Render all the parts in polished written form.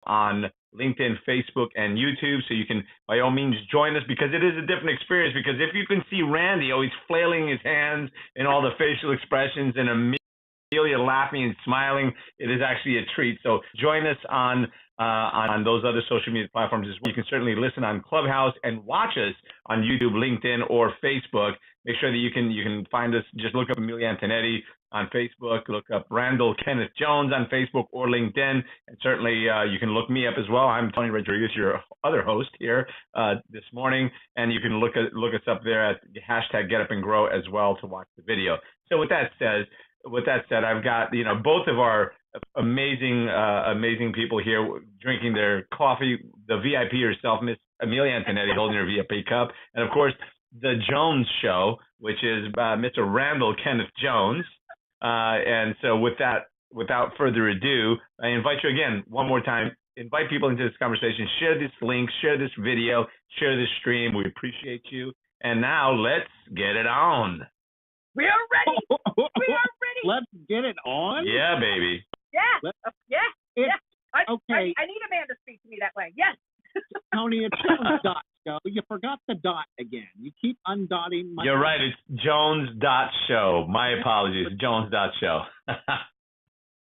on LinkedIn, Facebook, and YouTube. So you can, by all means, join us because it is a different experience. Because if you can see Randy always flailing his hands and all the facial expressions and Amilya laughing and smiling, it is actually a treat. So join us on those other social media platforms as well. You can certainly listen on Clubhouse and watch us on YouTube, LinkedIn, or Facebook. Make sure that you can find us. Just look up Amilya Antonetti on Facebook. Look up Randall Kenneth Jones on Facebook or LinkedIn. And certainly you can look me up as well. I'm Tony Rodrigues, your other host here this morning. And you can look us up there at the hashtag GetUpNGrow as well to watch the video. So with that said, I've got both of our amazing people here drinking their coffee. The VIP herself, Miss Amilya Antonetti, holding her VIP cup, and of course the Jones Show, which is Mr. Randall Kenneth Jones. And so without further ado, I invite you again one more time. Invite people into this conversation. Share this link. Share this video. Share this stream. We appreciate you. And now let's get it on. We are ready. We are ready. Let's get it on. Yeah, baby. Yeah. Yeah. Okay. I need a man to speak to me that way. Yes. Tony, it's Jones dot show. You forgot the dot again. You keep undotting my. You're right. It's Jones dot show. My apologies. Jones dot show.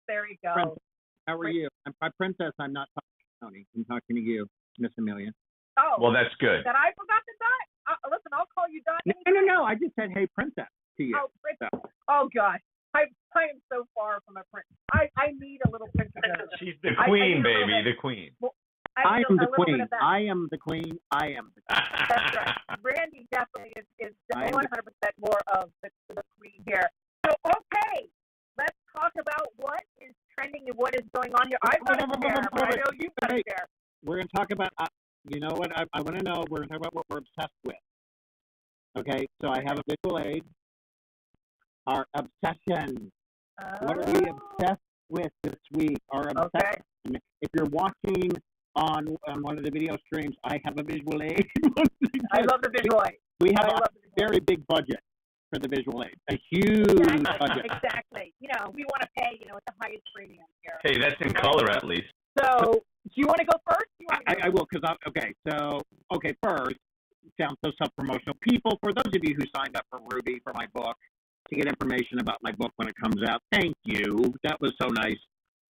There you go. Princess, how are you? My princess, I'm not talking to Tony. I'm talking to you, Miss Amilya. Oh. Well, that's good. That I forgot the dot. Listen, I'll call you Dot. No. I just said, hey, princess, to you. Oh, princess. Oh, gosh. I am so far from a prince. I need a little princess. She's the queen, baby, the queen. Well, I am the queen. I am the queen. I am the queen. That's right. Randy definitely is 100% more of the queen here. So, okay, let's talk about what is trending and what is going on here. I've got a share, but I know you've got a share. We're going to talk about, you know what, I want to know, we're going to talk about what we're obsessed with. Okay, so I have a visual aid. Our obsession. What are we obsessed with this week? Our obsession. Okay. If you're watching on one of the video streams, I have a visual aid. I love the visual aid. We have a very big budget for the visual aid. A huge budget. Exactly. We want to pay, at the highest premium here. Hey, that's in color at least. So, do you want to go first? I will, because first, sounds so self-promotional. People, for those of you who signed up for Ruby for my book, to get information about my book when it comes out, thank you. That was so nice.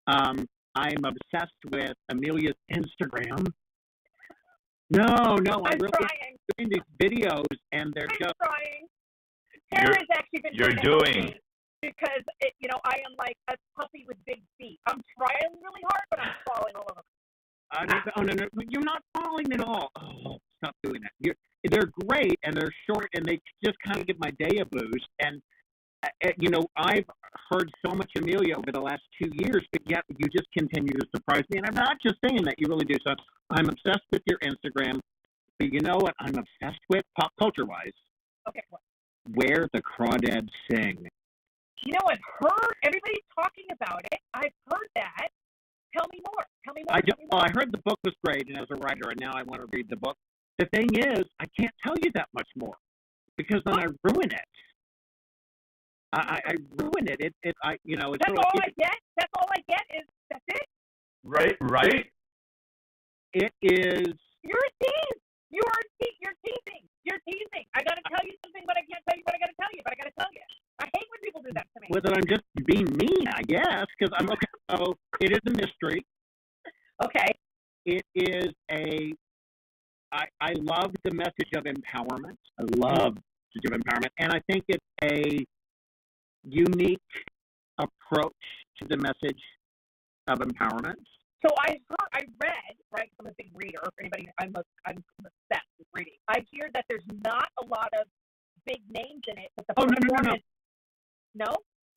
I'm obsessed with Amilya's Instagram. No, I'm really trying. doing these videos, and they're just trying. Tara's actually been you're doing because I am like a puppy with big feet. I'm trying really hard, but I'm falling all over. No, you're not falling at all. Oh, stop doing that. They're great, and they're short, and they just kind of give my day a boost. And I've heard so much Amilya over the last 2 years, but yet you just continue to surprise me. And I'm not just saying that, you really do. So I'm obsessed with your Instagram. But you know what I'm obsessed with, pop culture-wise? Okay, what? Where the Crawdads Sing. I've heard everybody's talking about it. I've heard that. Tell me more. I heard the book was great, and as a writer, and now I want to read the book. The thing is, I can't tell you that much more because then I ruin it. I ruin it. It's that's all I get. That's all I get is that's it. Right. It is. You're a tease. You're teasing. You're teasing. I gotta tell you something, but I can't tell you what I gotta tell you. But I gotta tell you. I hate when people do that to me. Well, then I'm just being mean, I guess, because I'm okay. So it is a mystery. Okay. It is I love the message of empowerment. I love the message of empowerment, and I think it's a unique approach to the message of empowerment. So I read, right? I'm a big reader. For anybody, I'm obsessed with reading. I hear that there's not a lot of big names in it. But the No?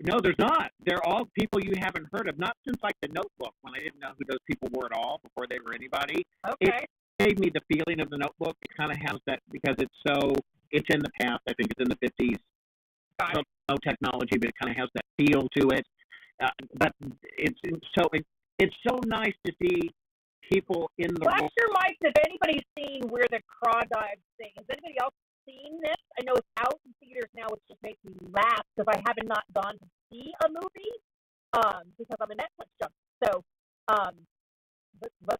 No, there's not. They're all people you haven't heard of. Not since like The Notebook, when I didn't know who those people were at all before they were anybody. Okay. It gave me the feeling of The Notebook. It kind of has that because it's in the past. I think it's in the 50s. So no technology, but it kind of has that feel to it. But it's so nice to see people in the Flash your mics if anybody's seen Where the Crawdads Sing. Has anybody else seen this? I know it's out in theaters now, which just makes me laugh because I haven't not gone to see a movie because I'm a Netflix junkie. So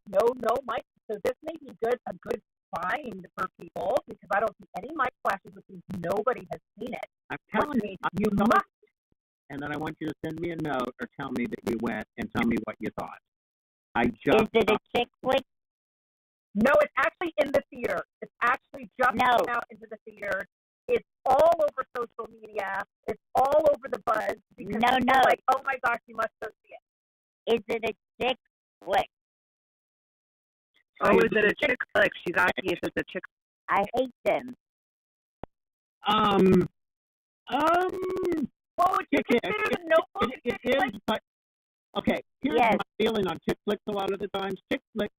no mic. So this may be a good find for people because I don't see any mic flashes, which means nobody has seen it. I'm telling you must. And then I want you to send me a note or tell me that you went and tell me what you thought. Is it a chick flick? No, it's actually in the theater. It's actually just came out into the theater. It's all over social media. It's all over the buzz because people are like, oh my gosh, you must go see it. Is it a chick flick? Oh, is it a chick flick? She's asking if it's a chick. I hate them. Well, would you consider the Notebook? It is, but okay. Here's my feeling on chick flicks. A lot of the times, chick flicks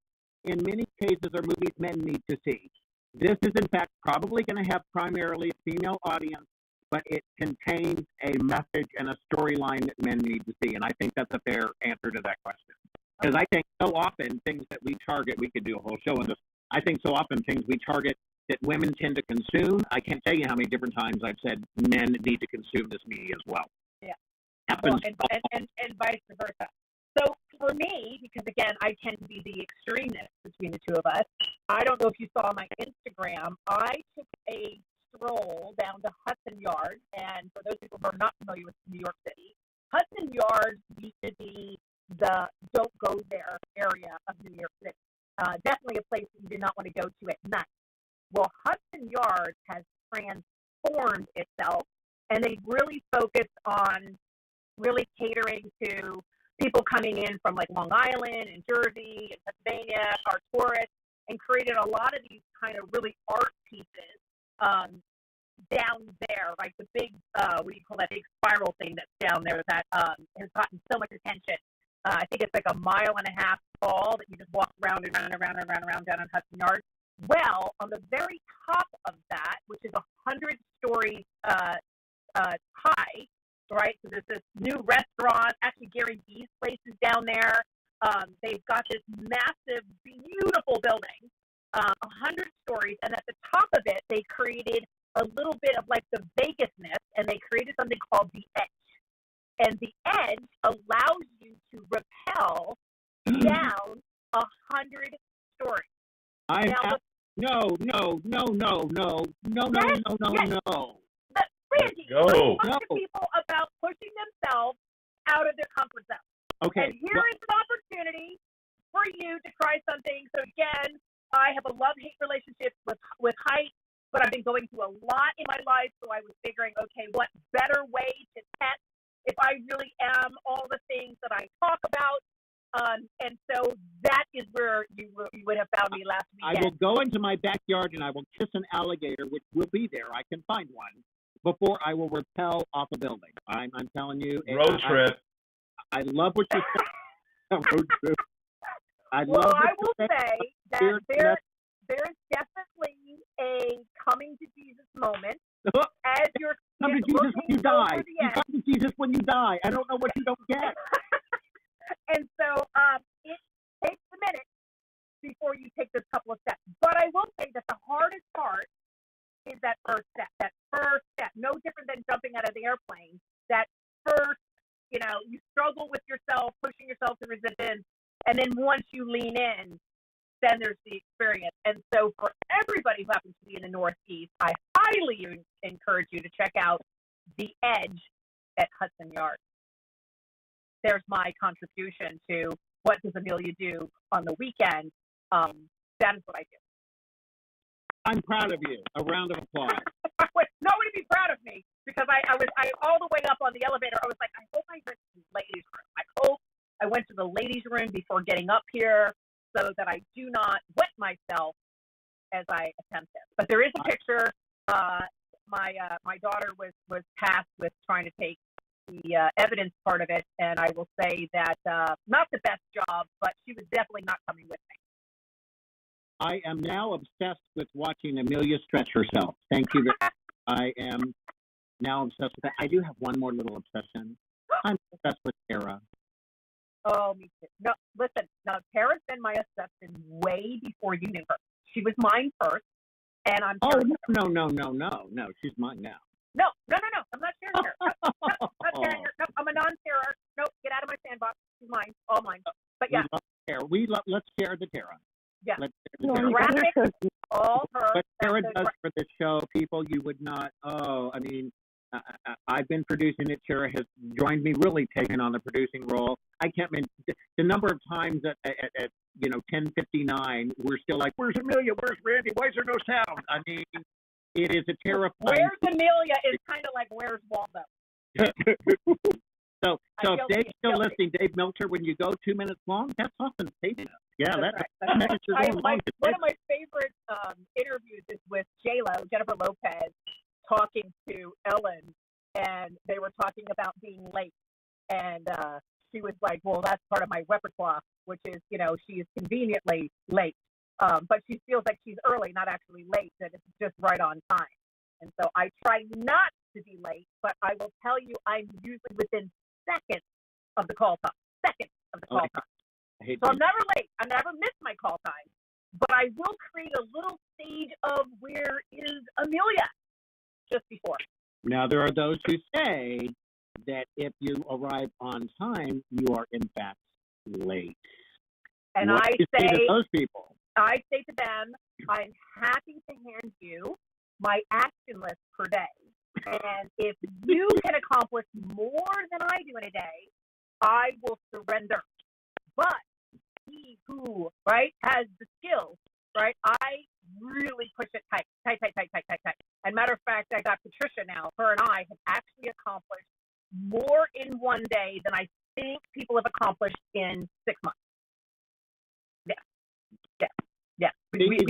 in many cases are movies men need to see. This is, in fact, probably going to have primarily a female audience, but it contains a message and a storyline that men need to see, and I think that's a fair answer to that question. Because I think so often things that we target, we could do a whole show on this. I think so often things we target that women tend to consume. I can't tell you how many different times I've said men need to consume this media as well. Yeah. Happens. Well, and vice versa. So for me, because again, I tend to be the extremeness between the two of us, I don't know if you saw my Instagram, I took a stroll down to Hudson Yards, and for those people who are not familiar with New York City, Hudson Yards used to be the don't go there area of New York City. Definitely a place that you did not want to go to at night. Well, Hudson Yards has transformed itself, and they really focused on really catering to people coming in from like Long Island and Jersey and Pennsylvania, our tourists, and created a lot of these kind of really art pieces down there, like the big, what do you call that big spiral thing that's down there that has gotten so much attention. I think it's like 1.5 miles tall that you just walk around and around down on Hudson Yards. Well, on the very top of that, which is 100 stories high, right? So there's this new restaurant. Actually, Gary Vee's place is down there. They've got this massive, beautiful building, 100 stories, and at the top of it, they created a little bit of like the Vegasness, and they created something called the Edge. And the Edge allows you to rappel down 100 stories. No. Randy, talk to people about pushing themselves out of their comfort zone. Okay. And here is an opportunity for you to try something. So again, I have a love-hate relationship with height, but I've been going through a lot in my life, so I was figuring, okay, what better way to test if I really am all the things that I talk about. And so that is where you would have found me last weekend. I will go into my backyard and I will kiss an alligator, which will be there. I can find one before I will rappel off a building. I'm telling you. Road trip. I love what you said. Road trip. I will say that there's definitely a coming to Jesus moment as you're come to Jesus when you die. You come to Jesus when you die. I don't know what you don't get. And so it takes a minute before you take this couple of steps. But I will say that the hardest part is that first step. That first step, no different than jumping out of the airplane. That first, you struggle with yourself, pushing yourself to resistance, and then once you lean in, then there's the experience. And so for everybody who happens to be in the Northeast, I highly encourage you to check out The Edge at Hudson Yards. There's my contribution to what does Amilya do on the weekend. That is what I do. I'm proud of you. A round of applause. Nobody be proud of me because I all the way up on the elevator. I was like, I hope I went to the ladies' room. I hope I went to the ladies' room before getting up here so that I do not wet myself as I attempt this. But there is a picture. My daughter was tasked with trying to take the evidence part of it, and I will say that not the best job, but she was definitely not coming with me. I am now obsessed with watching Amilya stretch herself. Thank you. I am now obsessed with that. I do have one more little obsession. I'm obsessed with Tara. Oh, me too. No, listen. Now, Tara's been my obsession way before you knew her. She was mine first, and I'm. Oh no! She's mine now. No. I'm not sharing her. No, not sharing her. No, I'm a non-sharer. No, get out of my sandbox. She's mine. All mine. But yeah, share. Let's share the Tara. Yeah. Let's share The the Tara. graphics, all her. What Tara does for the show, people, you would not. Oh, I mean, I've been producing it. Tara has joined me, really taken on the producing role. I can't mean the number of times at 10:59 we're still like, "Where's Amelia? Where's Randy? Why is there no sound?" I mean, it is a terrifying. Where's Amelia is kind of like where's Waldo. So if Dave's still listening, Dave Milter, when you go 2 minutes long, that's often saving us. Yeah, That's right. One of my favorite interviews is with Jennifer Lopez, talking to Ellen, and they were talking about being late, and she was like, "Well, that's part of my repertoire, which is, she is conveniently late, but she feels like she's early, not actually late, that it's just right on time." And so I try not to be late, but I will tell you, I'm usually within seconds of the call time. So I'm never late. I never miss my call time. But I will create a little stage of where is Amelia just before. Now, there are those who say that if you arrive on time, you are in fact late. And what I do you say to those people? I say to them, I'm happy to hand you my action list per day. And if you can accomplish more than I do in a day, I will surrender. But he who, has the skills, I really push it tight. And matter of fact, I got Patricia now. Her and I have actually accomplished more in one day than I think people have accomplished in 6 months. Yeah. We use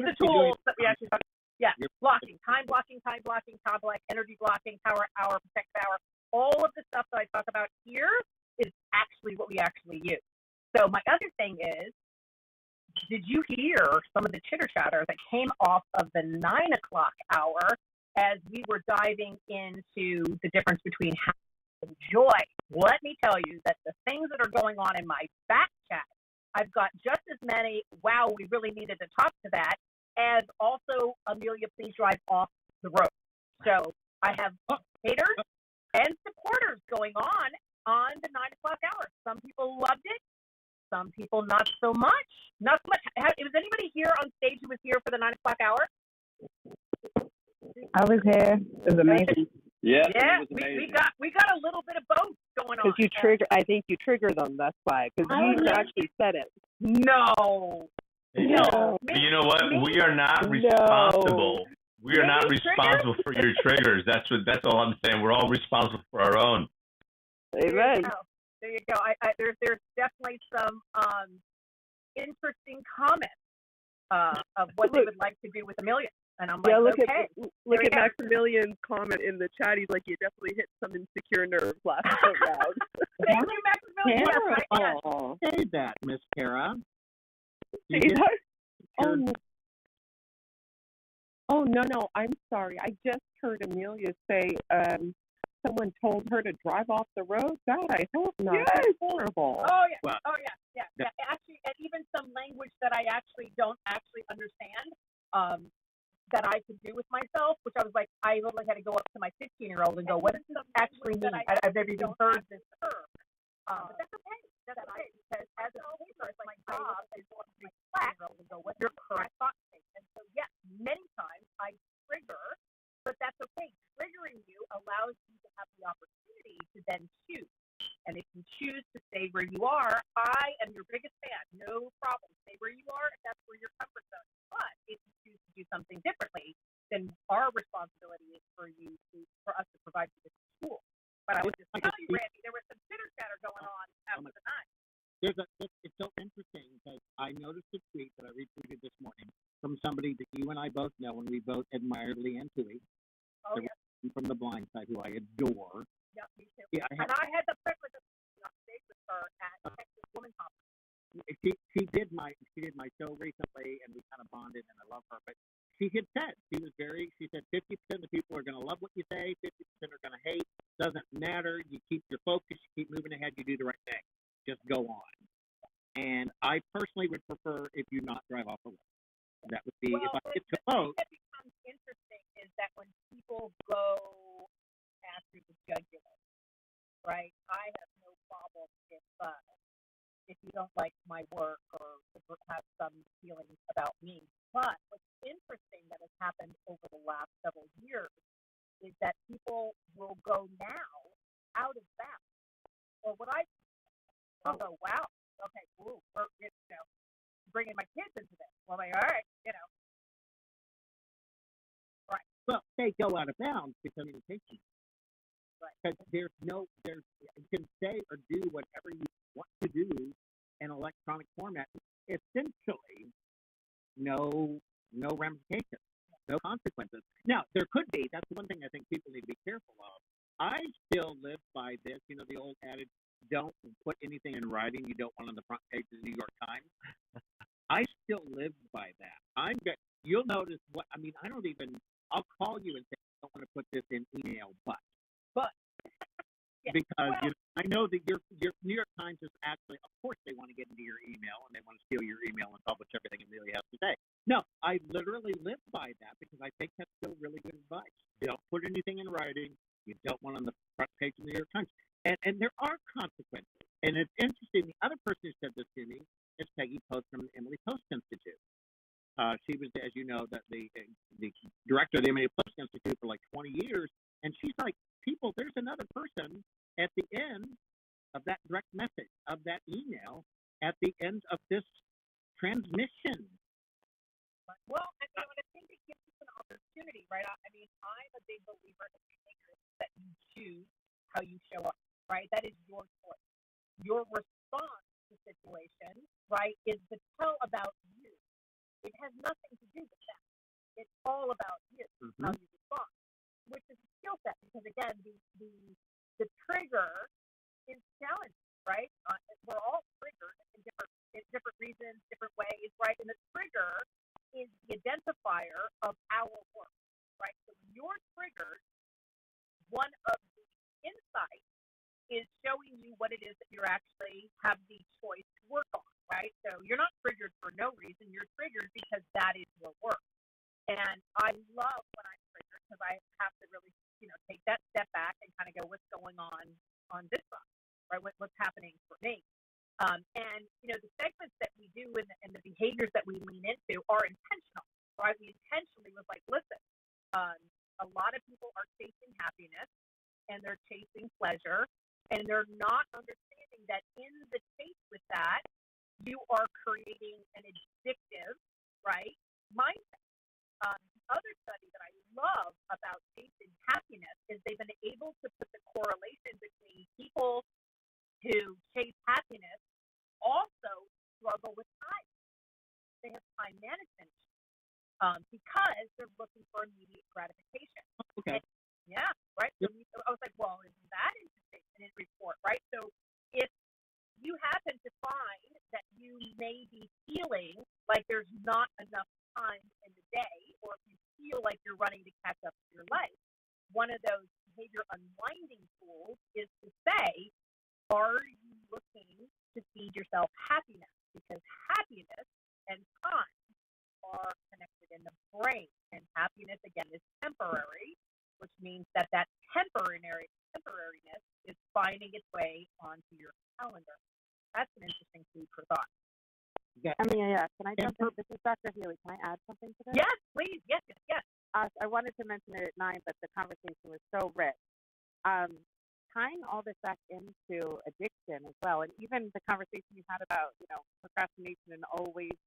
the tools that we actually talk. Yeah, blocking, time blocking, energy blocking, power hour, protect hour. All of the stuff that I talk about here is actually what we actually use. So my other thing is, did you hear some of the chitter chatter that came off of the 9 o'clock hour as we were diving into the difference between happiness and joy? Let me tell you that the things that are going on in my back chat, I've got just as many, wow, we really needed to talk to that, as also, Amelia, please drive off the road. So I have haters and supporters going on the 9 o'clock hour. Some people loved it. Some people not so much. Was anybody here on stage who was here for the 9 o'clock hour? I was here. It was amazing. Yeah. It was amazing. We got a little bit of both going on. Because I think you trigger them. That's why. Because you actually said it. No. But you know what? We are not responsible. We are not responsible for your triggers. That's all I'm saying. We're all responsible for our own. Amen. There you go. There's definitely some interesting comments of what they would like to do with Amelia. And I'm like, look at Maximilian's comment in the chat. He's like, you definitely hit some insecure nerves last round. Thank you, Maximilian. Say that, Miss Tara. Oh, no, I'm sorry. I just heard Amelia say someone told her to drive off the road. God, I hope not. Yes. That's horrible. Oh, yeah. Actually, and even some language that I actually don't actually understand that I could do with myself, which I was like, I literally had to go up to my 15-year-old and go, what does this actually mean? I've never even heard this term. But that's okay. That's okay, because as a teacher, my job is to reflect your current thought state. And so, yes, many times I trigger, but that's okay. Triggering you allows you to have the opportunity to then choose. And if you choose to stay where you are, I am your biggest fan. No problem. Stay where you are if that's where your comfort zone is. But if you choose to do something differently, then our responsibility is for us to provide you with the tool. But I would just tell you, Randy, there was some chitter chatter going on after the night. It's so interesting because I noticed a tweet that I retweeted this morning from somebody that you and I both know, and we both admire Leanne Tui. Oh, yes. From The Blind Side, who I adore. Yeah, me too. Yeah, I had the privilege of being on stage with her at Texas Woman Conference. She did my show recently, and we kind of bonded, and I love her. But she had said, she said 50% of the people are going to love what you say, 50% are going to hate. Doesn't matter. You keep your focus, you keep moving ahead, you do the right thing. Just go on. And I personally would prefer if you not drive off the road. That would be, if I get to vote. What becomes interesting is that when people go after the jugular, right? I have no problem if if you don't like my work or have some feelings about me. But what's interesting that has happened over the last several years is that people will go now out of bounds. Or what I'll go, wow, okay, ooh, we're bringing my kids into this. Well, I'm like, all right, right. Well, they go out of bounds because of communication. Right. Because you can say or do whatever you want to do in electronic format. Essentially, no ramifications, no consequences. Now, there could be. That's one thing I think people need to be careful of. I still live by this. The old adage: don't put anything in writing you don't want on the front page of the New York Times. I still live by that. You'll notice I don't even. I'll call you and say I don't want to put this in email, but yeah. because I know that your New York Times is actually, of course, they want to get into your email and they want to steal your email and publish everything Amelia has to say. No, I literally live by that because I think that's still really good advice. Don't put anything in writing you don't want on the front page of the New York Times. And there are consequences. And it's interesting. The other person who said this to me is Peggy Post from the Emily Post Institute. She was, as you know, the director of the Emily Post Institute for like 20 years. And she's like, people, there's another person at the end of that direct message, of that email, at the end of this transmission. Well, I think it gives us an opportunity, right? I'm a big believer in behaviors that you choose how you show up, right? That is your choice. Your response to the situation, right, is to tell about you. It has nothing to do with that. It's all about you, how you respond, which is a skill set because, again, the trigger is challenging, right? We're all triggered in different reasons, different ways, right? And the trigger is the identifier of our work, right? So when you're triggered, one of the insights is showing you what it is that you actually have the choice to work on, right? So you're not triggered for no reason. You're triggered because that is your work. And I love when I'm triggered because I have to really, take that step back and kind of go, what's going on this side, right? What's happening for me? And, the segments that we do and the behaviors that we lean into are intentional, right? We intentionally was like, listen, a lot of people are chasing happiness and they're chasing pleasure and they're not understanding that in the chase with that, you are creating an addictive, right, mindset. The other study that I love about chasing happiness is they've been able to put the correlation between people who chase happiness also struggle with time. They have time management because they're looking for immediate gratification. Okay. And, yeah, right? So I was like, well, isn't that interesting in a report, right? So if you happen to find that you may be feeling like there's not enough time in the day, or if you feel like you're running to catch up to your life, one of those behavior unwinding tools is to say, are you looking to feed yourself happiness? Because happiness and time are connected in the brain, and happiness, again, is temporary, which means that temporariness is finding its way onto your calendar. That's an interesting food for thought. Amelia, can I jump in? This is Dr. Healy. Can I add something to this? Yes, please. Yes. I wanted to mention it at 9, but the conversation was so rich. Tying all this back into addiction as well, and even the conversation you had about, procrastination and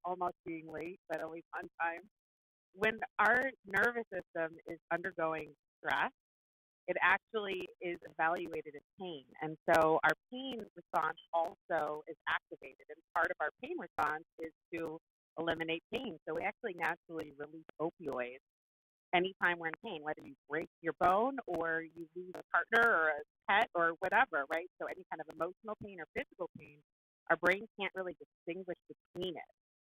almost being late, but always on time. When our nervous system is undergoing stress, it actually is evaluated as pain. And so our pain response also is activated. And part of our pain response is to eliminate pain. So we actually naturally release opioids anytime we're in pain, whether you break your bone or you lose a partner or a pet or whatever, right? So any kind of emotional pain or physical pain, our brain can't really distinguish between it.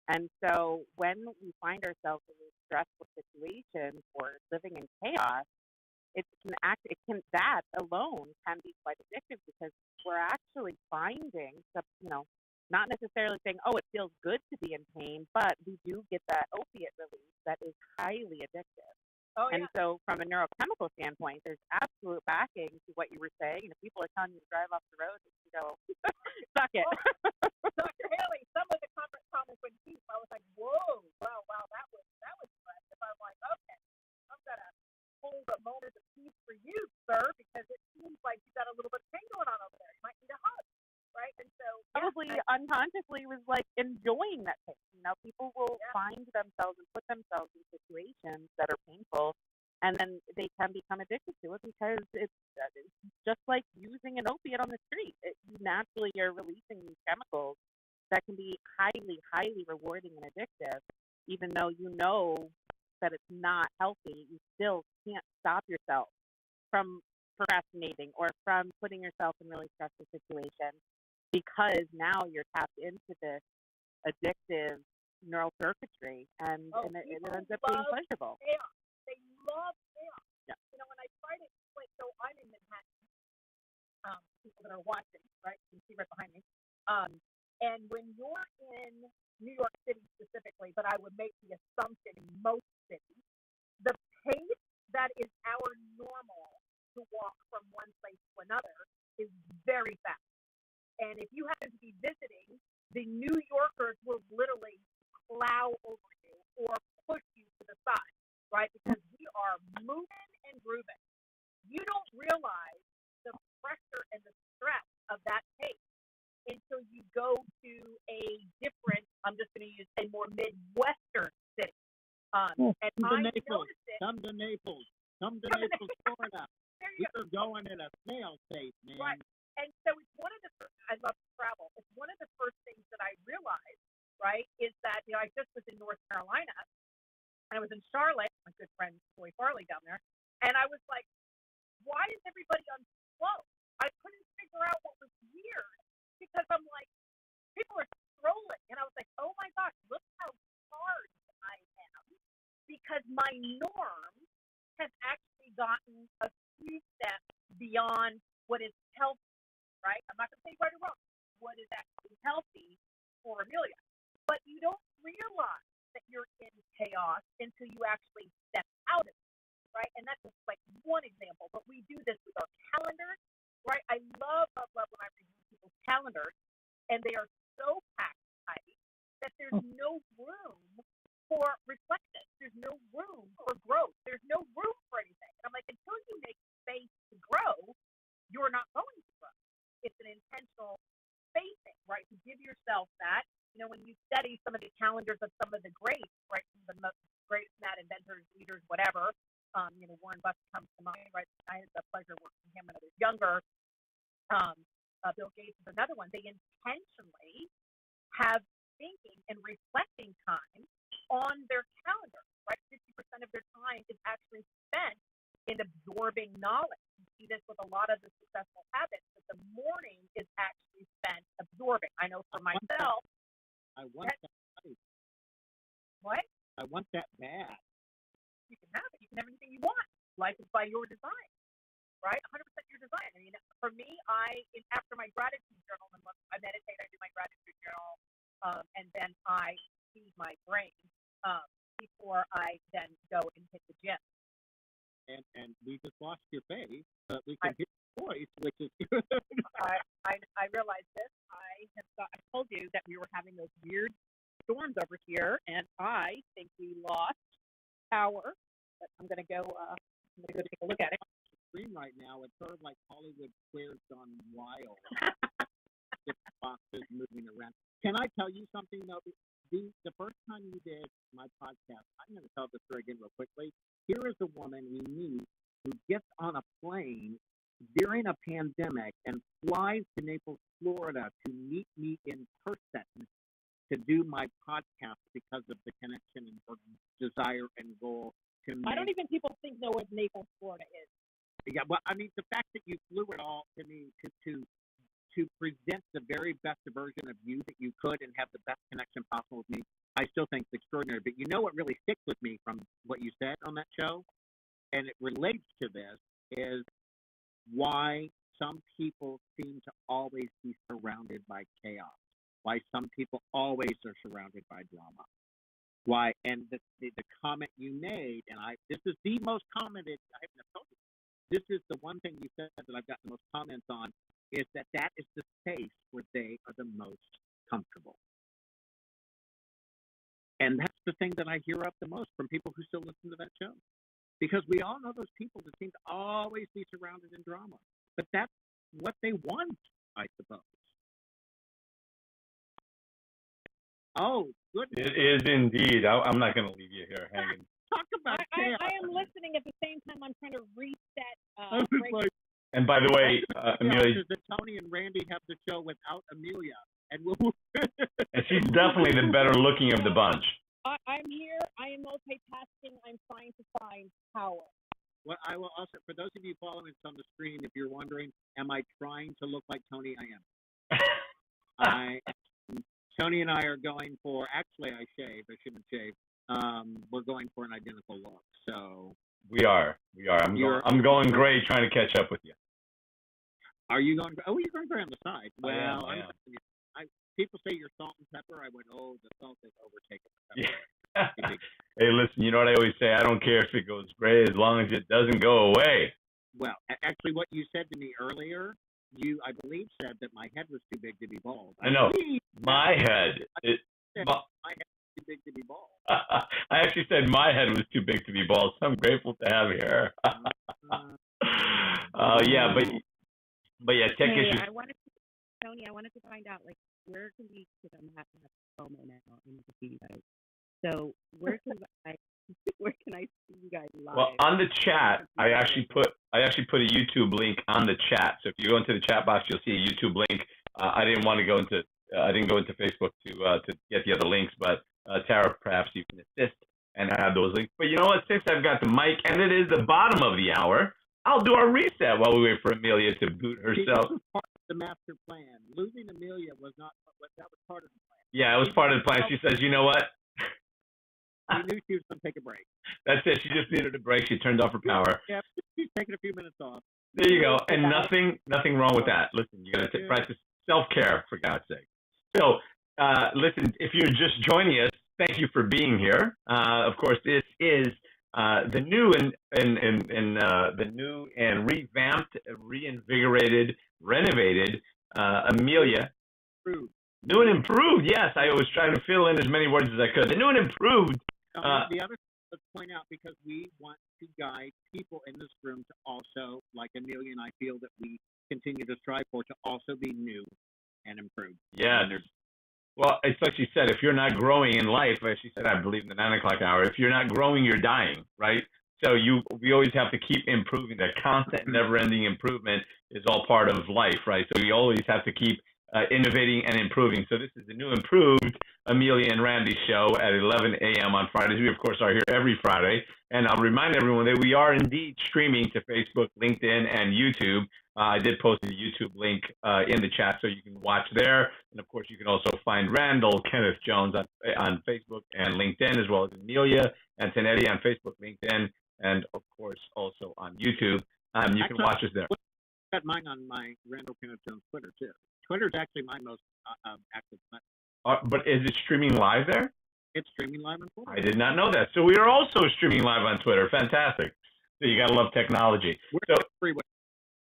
And so when we find ourselves in these stressful situations or living in chaos, that alone can be quite addictive because we're actually finding, not necessarily saying, oh, it feels good to be in pain, but we do get that opiate release that is highly addictive. Oh, yeah. And so from a neurochemical standpoint, there's absolute backing to what you were saying. And if people are telling you to drive off the road, you go, suck it. So you, sir, because it seems like you got a little bit of pain going on over there. You might need a hug, right? And so probably unconsciously was like enjoying that pain. You know, people will find themselves and put themselves in situations that are painful, and then they can become addicted to it because it's just like using an opiate on the street. You naturally are releasing these chemicals that can be highly, highly rewarding and addictive, even though you know that it's not healthy. You still can't stop yourself from procrastinating or from putting yourself in really stressful situations because now you're tapped into this addictive neural circuitry, and it ends up being pleasurable. Chaos. They love chaos. Yeah. You know, when I try to explain, so I'm in Manhattan. People that are watching, right? You can see right behind me. And when you're in New York City specifically, but I would make the assumption in most cities, the pace that is our normal to walk from one place to another is very fast. And if you happen to be visiting, the New Yorkers will literally plow over you or push you to the side, right? Because we are moving and grooving. You don't realize the pressure and the stress of that pace until you go to a different, I'm just going to use a more Midwestern city. And I noticed it. Come to Naples, Florida. We are going at a snail's pace, man. Right. And so it's one of the first, I love to travel. It's one of the first things that I realized, right, is that, you know, I just was in North Carolina. I was in Charlotte, my good friend Joy Farley down there, and I was like, why is everybody on slow? I couldn't figure out what was weird because I'm like, people are scrolling, and I was like, oh my gosh, look how hard I am because my norm has actually gotten a few steps beyond what is healthy, right? I'm not going to say right or wrong. What is actually healthy for Amelia? But you don't realize that you're in chaos until you actually step out of it, right? And that's just like one example. But we do this with our calendars, right? I love when I review people's calendars, and they are so packed tight that there's no room for reflection. There's no room for growth. There's no room for anything. And I'm like, until you make space to grow, you're not going to grow. It's an intentional spacing, right? To give yourself that. You know, when you study some of the calendars of some of the greats, right? Some of the most great mad inventors, leaders, whatever. You know, Warren Buffett comes to mind, right? I had the pleasure of working with him when I was younger. Bill Gates is another one. They intentionally have thinking and reflecting time on their calendar, right? 50% of their time is actually spent in absorbing knowledge. You see this with a lot of the successful habits, that the morning is actually spent absorbing. I know for myself. I want that. What? I want that bad. You can have it. You can have anything you want. Life is by your design, right? 100% your design. I mean, for me, after my gratitude journal, and I meditate, I do my gratitude journal, and then I feed my brain before I then go and hit the gym. And we just lost your face, but we can hear your voice, which is good. I realized this. I told you that we were having those weird storms over here, and I think we lost power. But I'm gonna go take a look at it. Screen right now, it's sort of like Hollywood squares gone wild. The boxes moving around. Can I tell you something though? The first time you did my podcast, I'm going to tell this story again real quickly. Here is a woman we meet who gets on a plane during a pandemic and flies to Naples, Florida to meet me in person to do my podcast because of the connection and her desire and goal to make. I don't even people know what Naples, Florida is. Yeah, well, I mean, the fact that you flew it all to me to present the very best version of you that you could and have the best connection possible with me, I still think it's extraordinary. But you know what really sticks with me from what you said on that show, and it relates to this, is why some people seem to always be surrounded by chaos, why some people always are surrounded by drama. Why, and the comment you made, and this is the most commented, I haven't told you, this is the one thing you said that I've gotten the most comments on, is that is the space where they are the most comfortable. And that's the thing that I hear up the most from people who still listen to that show. because we all know those people that seem to always be surrounded in drama. But that's what they want, I suppose. Oh, goodness. It is indeed. I'm not going to leave you here hanging. Talk about chaos. I am listening at the same time. I'm trying to reset. I was like, And by the way, Amelia, that Tony and Randy have the show without Amelia, and we'll. and she's definitely the better looking of the bunch. I'm here. I am multitasking. I'm trying to find power. Well, I will also, for those of you following us on the screen, if you're wondering, am I trying to look like Tony? I am. Tony and I are going for. Actually, I shave. I shouldn't shave. We're going for an identical look. So we are. I'm going gray, trying to catch up with you. Are you going? Oh, you're going gray on the side. Well, I am. People say you're salt and pepper. I went, oh, the salt is overtaken. Yeah. Hey, listen. You know what I always say? I don't care if it goes gray as long as it doesn't go away. Well, actually, what you said to me earlier, you, I believe, said that my head was too big to be bald. I know. My head. My head was too big to be bald. I actually said my head was too big to be bald, so I'm grateful to have hair. Yeah, but yeah, tech issues. Tony, I wanted to find out, like, where can we, because I'm happy to have promo now and to see you guys. So where can I see you guys live? Well, on the chat, I actually put a YouTube link on the chat. So if you go into the chat box, you'll see a YouTube link. I didn't go into Facebook to get the other links, but Tara, perhaps you can assist and add those links. But you know what? Since I've got the mic and it is the bottom of the hour, I'll do our reset while we wait for Amelia to boot herself. The master plan. Losing Amelia was not. That was part of the plan. Yeah, it was part of the plan. She says, you know what? We knew she was going to take a break. That's it. She just needed a break. She turned off her power. Yeah, she's taking a few minutes off. There you go. And nothing wrong with that. Listen, you got to practice self-care, for God's sake. So, listen, if you're just joining us, thank you for being here. Of course, this is the new and revamped, reinvigorated, renovated Amelia. Improved. New and improved. Yes, I was trying to fill in as many words as I could. The new and improved. The other, let's point out, because we want to guide people in this room to also, like Amelia and I feel that we continue to strive for, to also be new and improved. Yeah. Well, it's like she said, if you're not growing in life, as she said, I believe in the 9 o'clock hour, if you're not growing, you're dying, right? So we always have to keep improving. That constant, never-ending improvement is all part of life, right? So we always have to keep innovating and improving. So this is the new improved Amilya and Randy show at 11 a.m. on Fridays. We, of course, are here every Friday. And I'll remind everyone that we are indeed streaming to Facebook, LinkedIn, and YouTube. I did post the YouTube link in the chat so you can watch there. And, of course, you can also find Randall Kenneth Jones on Facebook and LinkedIn, as well as Amelia Antonetti on Facebook, LinkedIn, and, of course, also on YouTube. You can watch us there. I've got mine on my Randall Kenneth Jones Twitter, too. Twitter is actually my most active platform. But is it streaming live there? It's streaming live on Twitter. I did not know that. So we are also streaming live on Twitter. Fantastic. So you got to love technology. We're everywhere.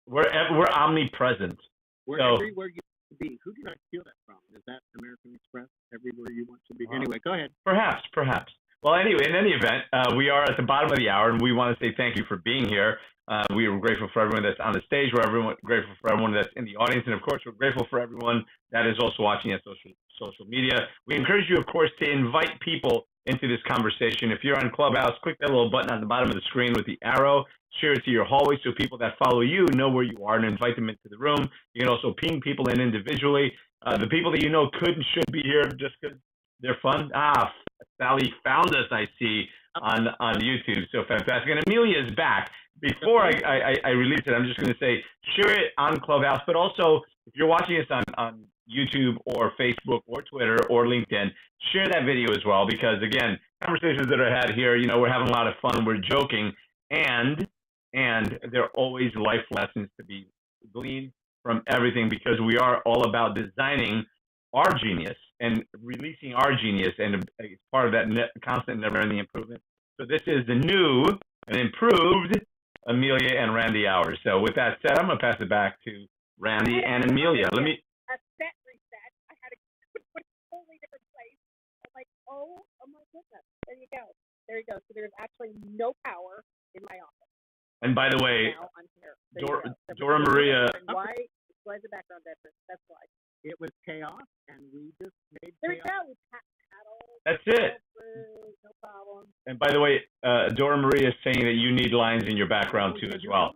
We're omnipresent. We're everywhere you want to be. Who did I steal that from? Is that American Express? Everywhere you want to be. Anyway, go ahead. Perhaps. Well, anyway, in any event, we are at the bottom of the hour, and we want to say thank you for being here. We are grateful for everyone that's on the stage. We're grateful for everyone that's in the audience. And, of course, we're grateful for everyone that is also watching on social media. We encourage you, of course, to invite people into this conversation. If you're on Clubhouse, click that little button on the bottom of the screen with the arrow. Share it to your hallway so people that follow you know where you are and invite them into the room. You can also ping people in individually. The people that you know could and should be here just because they're fun. Sally found us, I see, on YouTube. So fantastic. And Amelia is back. Before I release it, I'm just going to say, share it on Clubhouse, but also if you're watching us on YouTube or Facebook or Twitter or LinkedIn, share that video as well, because, again, conversations that are had here, we're having a lot of fun, we're joking, and there are always life lessons to be gleaned from everything, because we are all about designing our genius and releasing our genius, and it's part of that constant, never-ending improvement. So this is the new and improved Amelia and Randy hours. So with that said, I'm going to pass it back to Randy and Amelia. A set reset. I had to put a totally different place. I'm like, oh my goodness. There you go. There you go. So there's actually no power in my office. And by the way, Now I'm here. Dora Maria. Why is the background different? That's why. It was chaos, and we just made There you chaos. go. We paddled. That's it. No problem. And by the way, Dora Maria is saying that you need lines in your background too as well.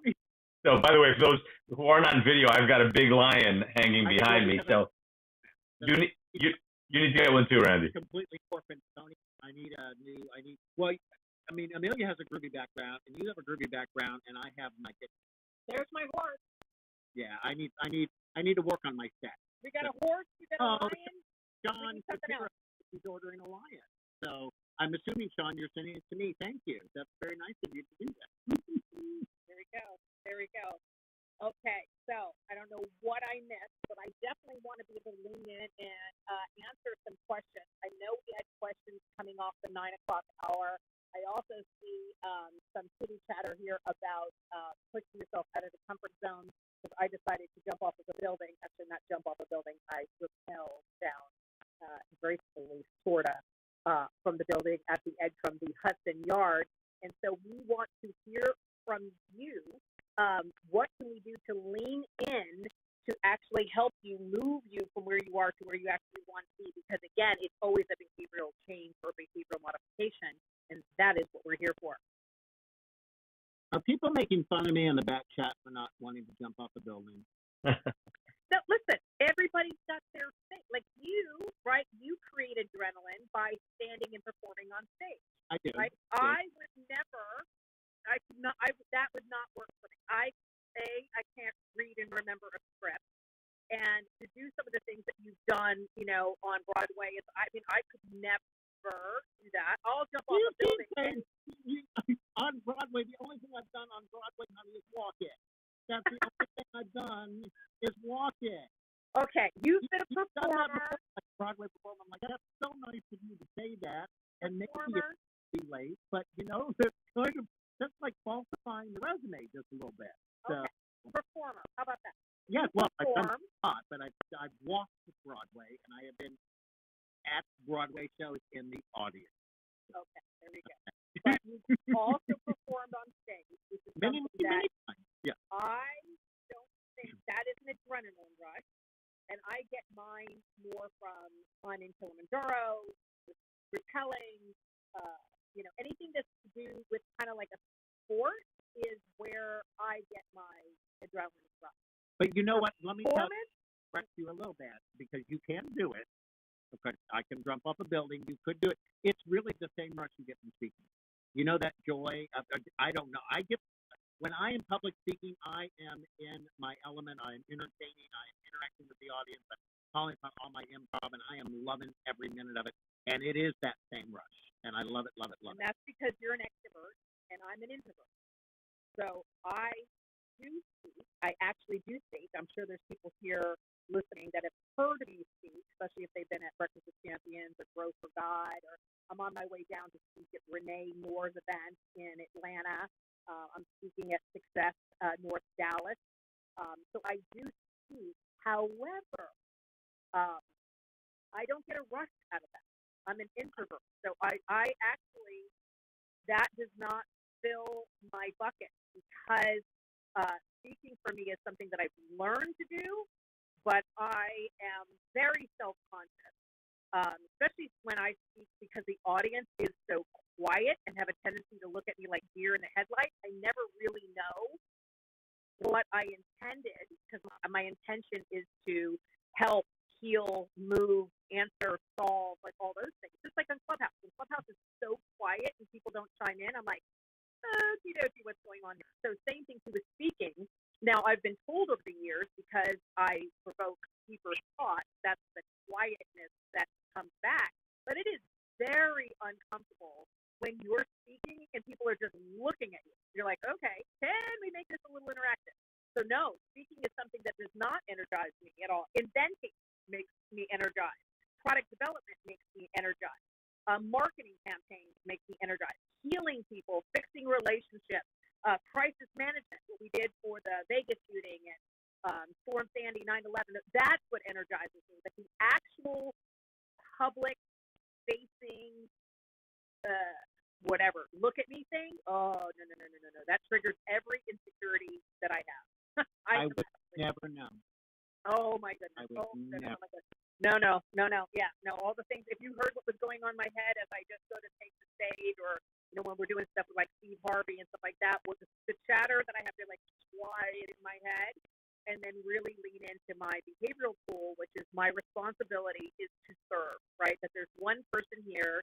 So by the way, for those who aren't on video, I've got a big lion hanging behind me. So you need to get one too, Randy. Completely orphaned, Tony. Well, I mean, Amelia has a groovy background, and you have a groovy background, and I have my kitchen. There's my horse. Yeah, I need to work on my set. We got a horse. We got a lion. Sean, he's ordering a lion. So I'm assuming, Sean, you're sending it to me. Thank you. That's very nice of you to do that. There we go. Okay, so I don't know what I missed, but I definitely want to be able to lean in and answer some questions. I know we had questions coming off the 9 o'clock hour. I also see some kitty chatter here about pushing yourself out of the comfort zone, because I decided to jump off of a building. Actually, not jump off a building. I rappelled down gracefully, sort of, from the building at the edge from the Hudson Yard. And so we want to hear from you. What can we do to lean in to actually help you move you from where you are to where you actually want to be? Because, again, it's always a behavioral change or behavioral modification, and that is what we're here for. Are people making fun of me in the back chat for not wanting to jump off a building? No, listen, everybody's got their thing. Like you, right? You create adrenaline by standing and performing on stage. I do. Right? I would never. That would not work for me. I can't read and remember a script, and to do some of the things that you've done, on Broadway I could never do that. I'll jump off a building. On Broadway, the only thing I've done on Broadway, honey, is walk it. That's the only thing I've done is walk it. Okay, you've been a performer. Broadway performer. I'm like, that's so nice of you to say that, and maybe it's too late, but that's like falsifying the resume just a little bit. So, okay, performer. How about that? Yes, well, I've done a lot, but I've walked to Broadway, and I have been at Broadway shows in the audience. Okay, there we go. But you've also performed on stage, which is many times. Yeah. I don't think that is an adrenaline rush, and I get mine more from climbing Kilimanjaro, rappelling, anything that's to do with kind of like a sport is where I get my adrenaline rush. But you know what? Let me correct you a little bit, because you can do it. Okay, I can jump off a building. You could do it. It's really the same rush you get from speaking. You know that joy? I don't know. When I am public speaking, I am in my element. I am entertaining. I am interacting with the audience. I'm calling upon all my improv, and I am loving every minute of it. And it is that same rush. And I love it, love it, love it. And that's because you're an extrovert, and I'm an introvert. So I do speak. I actually do speak. I'm sure there's people here listening that have heard me speak, especially if they've been at Breakfast with Champions or Grow for God, or I'm on my way down to speak at Renee Moore's event in Atlanta. I'm speaking at Success North Dallas. So I do speak. However, I don't get a rush out of that. I'm an introvert. So I actually, that does not fill my bucket, because speaking for me is something that I've learned to do, but I am very self-conscious, especially when I speak, because the audience is so quiet and have a tendency to look at me like deer in the headlights. I never really know what I intended, because my intention is to help, heal, move, answer, solve, like all those things. Just like on Clubhouse. When Clubhouse is so quiet and people don't chime in, I'm like, what's going on here? So same thing too with speaking. Now, I've been told over the years, because I provoke deeper thought, that's the quietness that comes back. But it is very uncomfortable when you're speaking and people are just looking at you. You're like, okay, can we make this a little interactive? So no, speaking is something that does not energize me at all. Inventing makes me energized. Product development makes me energized. Marketing campaigns make me energized. Healing people, fixing relationships, crisis management, what we did for the Vegas shooting and Storm Sandy, 9/11, that's what energizes me. But the actual public-facing whatever, look at me thing. Oh, no. That triggers every insecurity that I have. I would never know. Oh my goodness. Oh my goodness. No. Yeah, no. All the things. If you heard what was going on in my head as I just go to take the stage, or when we're doing stuff with like Steve Harvey and stuff like that, with the chatter that I have to like quiet in my head, and then really lean into my behavioral tool, which is my responsibility is to serve. Right. That there's one person here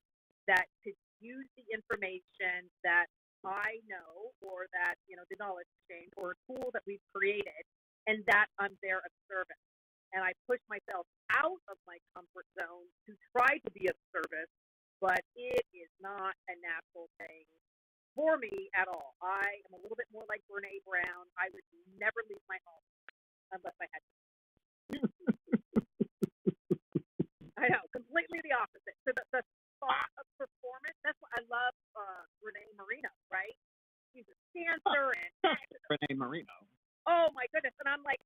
that could use the information that I know, or that the knowledge exchange, or a tool that we've created, and that I'm there of service. And I push myself out of my comfort zone to try to be of service, but it is not a natural thing for me at all. I am a little bit more like Brene Brown. I would never leave my home unless I had to. I know, completely the opposite. So the thought of performance, that's what I love Renee Marino, right? She's a dancer and Renee Marino. Oh my goodness! And I'm like,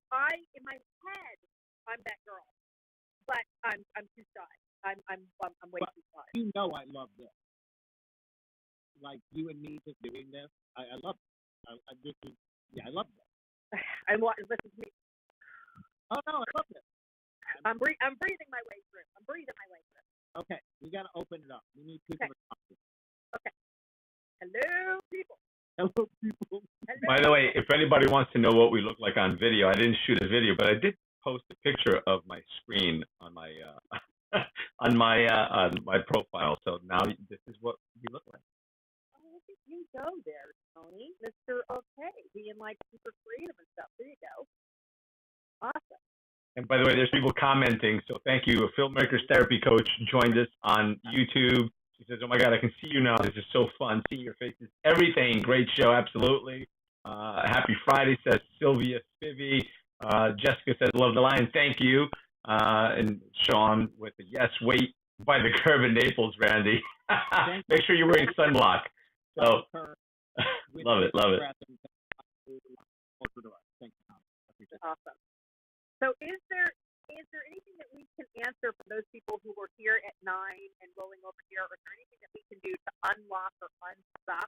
in my head, I'm that girl, but I'm too shy. I'm way too shy. You know, I love this. Like you and me just doing this, I love it. I love this. And listen to me. Oh no, I love this. I'm breathing my way through. Okay, we gotta open it up. We need people to talk to. Okay. Hello, people. Hello, people. Hello. By the way, if anybody wants to know what we look like on video, I didn't shoot a video, but I did post a picture of my screen on my on my profile. So now this is what we look like. Oh, look at you go there, Tony, Mr. Okay, being like super creative and stuff. There you go. Awesome. And by the way, there's people commenting, so thank you. A filmmaker's therapy coach joined us on YouTube. She says, "Oh my God, I can see you now. This is so fun. Seeing your faces, everything. Great show, absolutely." Happy Friday, says Sylvia Spivey. Jessica says, "Love the line. Thank you." And Sean with the yes, wait by the curve in Naples, Randy. Make sure you're wearing sunblock. So, love it. Awesome. So is there anything that we can answer for those people who were here at 9 and rolling over here, or is there anything that we can do to unlock or unstuck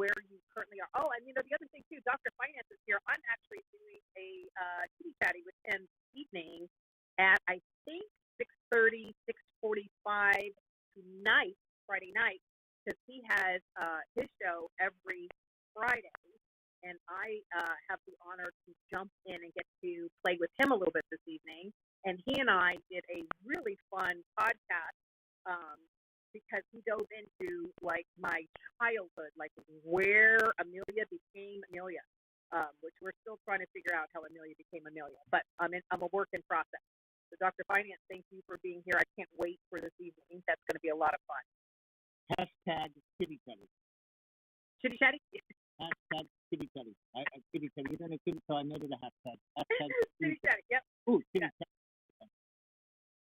where you currently are? Oh, and the other thing too, Dr. Finance is here. I'm actually doing a kitty chatty with him this evening at I think 6:30, 6:45 tonight, Friday night, because he has his show every Friday. And I have the honor to jump in and get to play with him a little bit this evening. And he and I did a really fun podcast because he dove into like my childhood, like where Amelia became Amelia, which we're still trying to figure out how Amelia became Amelia. But I'm a work in process. So Dr. Finance, thank you for being here. I can't wait for this evening. That's going to be a lot of fun. Hashtag kitty chatty. Chitty chatty? Hashtag kitty chatty. Kitty chatty. You're going to kitty, so I made it a hashtag. Chitty chatty, yep. Ooh, kitty chatty.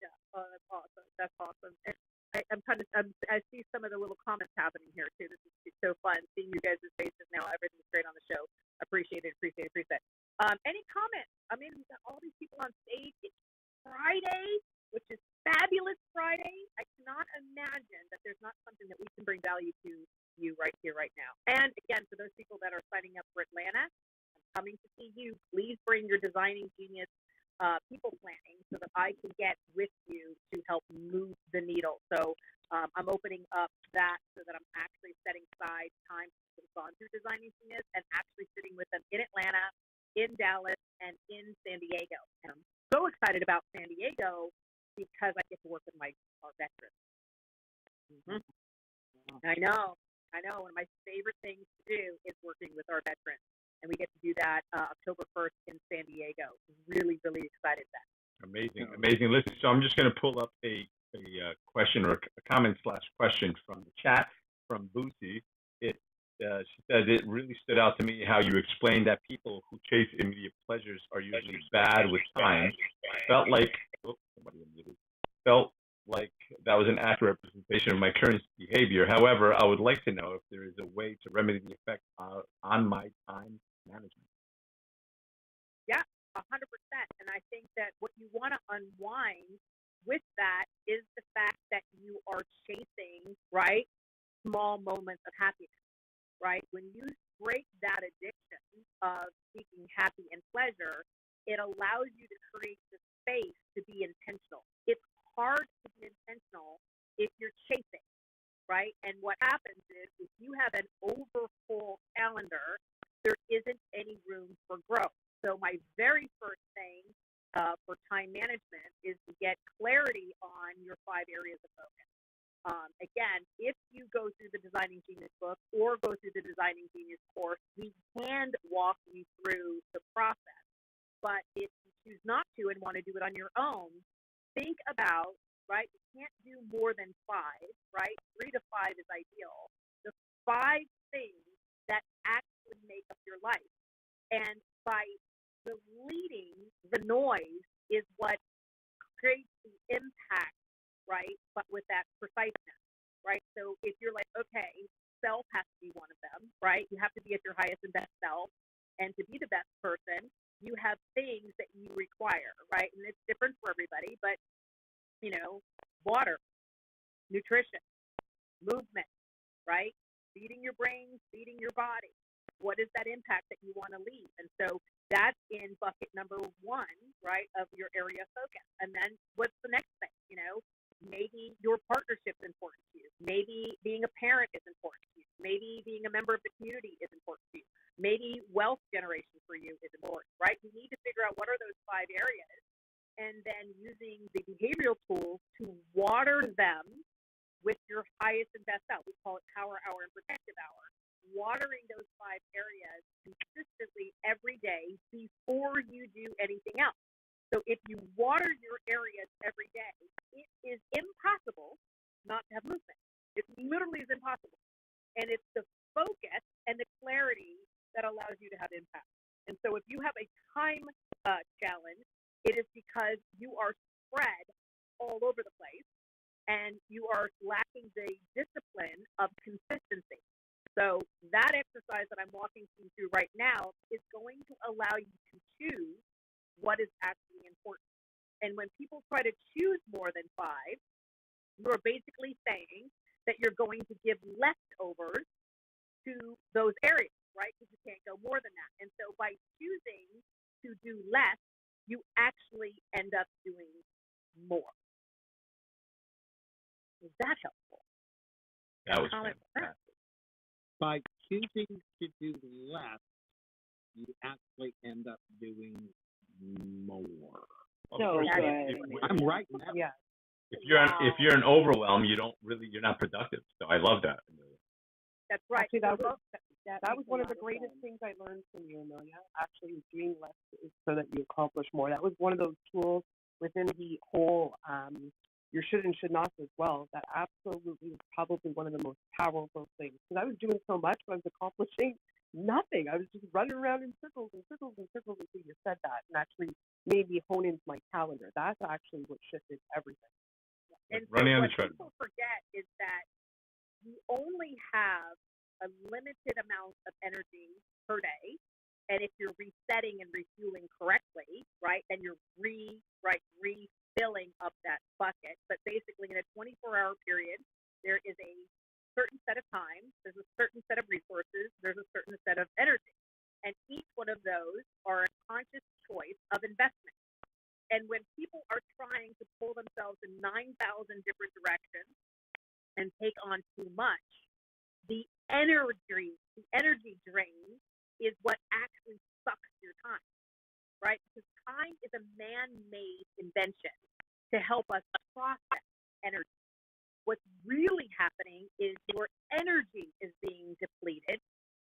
Yeah. Oh, that's awesome. That's awesome. And I see some of the little comments happening here too. This is so fun seeing you guys' faces now. Everything's great on the show. Appreciate it. Any comments? I mean, we've got all these people on stage. It's Friday, which is fabulous Friday. I cannot imagine that there's not something that we can bring value to you right here, right now. And again, for those people that are signing up for Atlanta, I'm coming to see you. Please bring your designing genius people planning so that I can get with you to help move the needle. So I'm opening up that so that I'm actually setting aside time to have gone through designing genius and actually sitting with them in Atlanta, in Dallas, and in San Diego. And I'm so excited about San Diego because I get to work with our veterans. Mm-hmm. I know. One of my favorite things to do is working with our veterans. And we get to do that October 1st in San Diego. Really, really excited about that. Amazing. Listen, so I'm just going to pull up a question or a comment/question from the chat from Boosie. She says, it really stood out to me how you explained that people who chase immediate pleasures are usually bad with time. Felt like that was an accurate representation of my current behavior. However, I would like to know if there is a way to remedy the effect on my time management. Yeah, 100%. And I think that what you want to unwind with that is the fact that you are chasing, right, small moments of happiness, right? When you break that addiction of seeking happy and pleasure, it allows you to create the space to be intentional. It's hard to be intentional if you're chasing, right? And what happens is if you have an overfull calendar, there isn't any room for growth. So my very first thing for time management is to get clarity on your 5 areas of focus. Again, if you go through the Designing Genius book or go through the Designing Genius course, we can walk you through the process. But if you choose not to and want to do it on your own, think about, right, you can't do more than 5, right? 3 to 5 is ideal. The 5 things that actually make up your life. And by deleting the noise is what creates the impact, right? But with that preciseness, right? So if you're like, okay, self has to be one of them, right? You have to be at your highest and best self. And to be the best person, you have things that you require, right? And it's different for everybody, but, water, nutrition, movement, right? Feeding your brain, feeding your body. What is that impact that you want to leave? And so that's in bucket number 1, right, of your area of focus. And then what's the next thing? Maybe your partnership is important to you. Maybe being a parent is important to you. Maybe being a member of the community is important to you. Maybe wealth generation for you is important, right? You need to figure out what are those 5 areas and then using the behavioral tools to water them with your highest and best self. We call it power hour and protective hour. Watering those 5 areas consistently every day before you do anything else. So if you water your areas every day, it is impossible not to have movement. It literally is impossible. And it's the focus and the clarity that allows you to have impact. And so if you have a time challenge, it is because you are spread all over the place and you are lacking the discipline of consistency. So that exercise that I'm walking you through right now is going to allow you to choose what is actually important. And when people try to choose more than 5, you're basically saying that you're going to give leftovers to those areas, right? Because you can't go more than that. And so by choosing to do less, you actually end up doing more. Is that helpful? That was fantastic. By choosing to do less, you actually end up doing more. So good. I'm right now. Yeah. If you're in overwhelm, you're not productive. So I love that. That's right. Actually, that was one of the greatest things I learned from you, Amilya. Actually, doing less is so that you accomplish more. That was one of those tools within the whole your should and should nots as well. That absolutely was probably one of the most powerful things. Because I was doing so much, but I was accomplishing nothing. I was just running around in circles and circles and circles until you said that, and actually made me hone into my calendar. That's actually what shifted everything. And so running on what the treadmill. people forget is that you only have a limited amount of energy per day. And if you're resetting and refueling correctly, right, then you're refilling up that bucket. But basically, in a 24-hour period, there is a certain set of time, there's a certain set of resources, there's a certain set of energy. And each one of those are a conscious choice of investment. And when people are trying to pull themselves in 9,000 different directions and take on too much, the energy drain is what actually sucks your time, right? Because time is a man-made invention to help us process energy. What's really happening is your energy is being depleted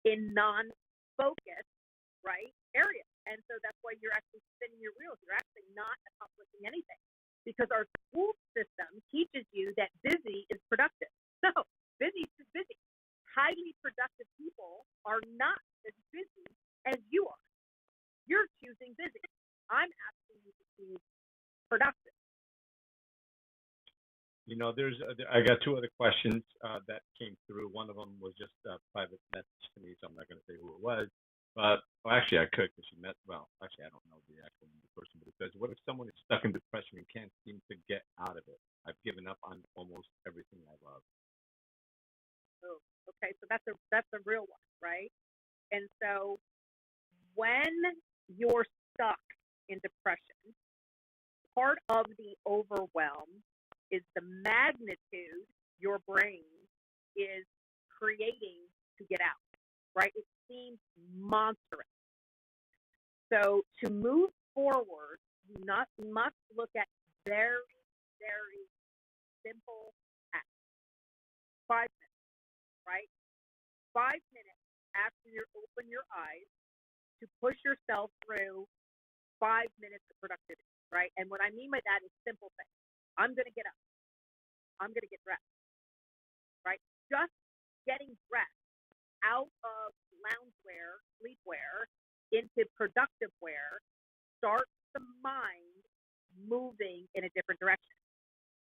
in non-focused, right, areas. And so that's why you're actually spinning your wheels. You're actually not accomplishing anything because our school system teaches you that busy is productive. So busy is busy. Highly productive people are not as busy as you are. You're choosing busy. I'm asking you to choose productive. I got 2 other questions that came through. One of them was just a private message to me, so I'm not going to say who it was. But actually, I could because she met. Well, actually, I don't know the actual name of the person, but it says, "What if someone is stuck in depression and can't seem to get out of it? I've given up on almost everything I love." Oh, Okay, so that's a real one, right? And so when you're stuck in depression, part of the overwhelm is the magnitude your brain is creating to get out, right? It seems monstrous. So to move forward, you must look at very, very simple acts. 5 minutes, right? 5 minutes after you open your eyes to push yourself through 5 minutes of productivity, right? And what I mean by that is simple things. I'm going to get up. I'm going to get dressed, right? Just getting dressed out of loungewear, sleepwear, into productive wear starts the mind moving in a different direction.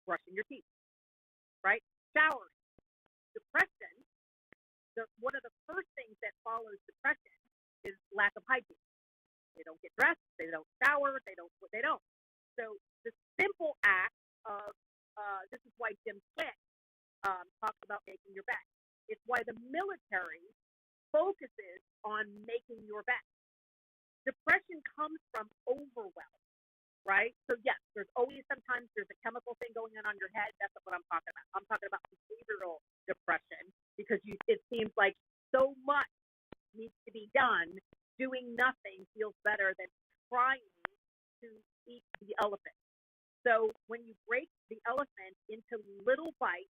Brushing your teeth, right? Showering. Depression, one of the first things that follows depression is lack of hygiene. They don't get dressed, they don't shower, they don't. So the simple act of, this is why Jim Quick talks about making your bed. It's why the military focuses on making your bed. Depression comes from overwhelm, right? So yes, there's always sometimes there's a chemical thing going on your head. That's what I'm talking about. I'm talking about behavioral depression because it seems like so much needs to be done. Doing nothing feels better than trying to eat the elephant. So when you break the elephant into little bites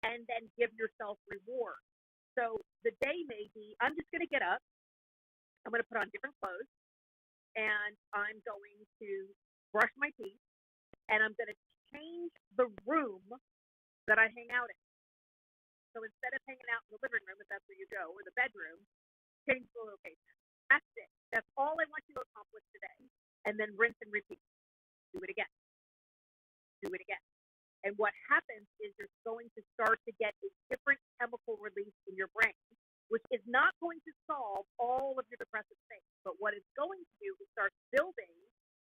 and then give yourself reward. So the day may be, I'm just going to get up. I'm going to put on different clothes, and I'm going to brush my teeth, and I'm going to change the room that I hang out in. So instead of hanging out in the living room, if that's where you go, or the bedroom, change the location. That's it. That's all I want you to accomplish today. And then rinse and repeat. Do it again. Do it again. And what happens is you're going to start to get a different chemical release in your brain, which is not going to solve all of your depressive things. But what it's going to do is start building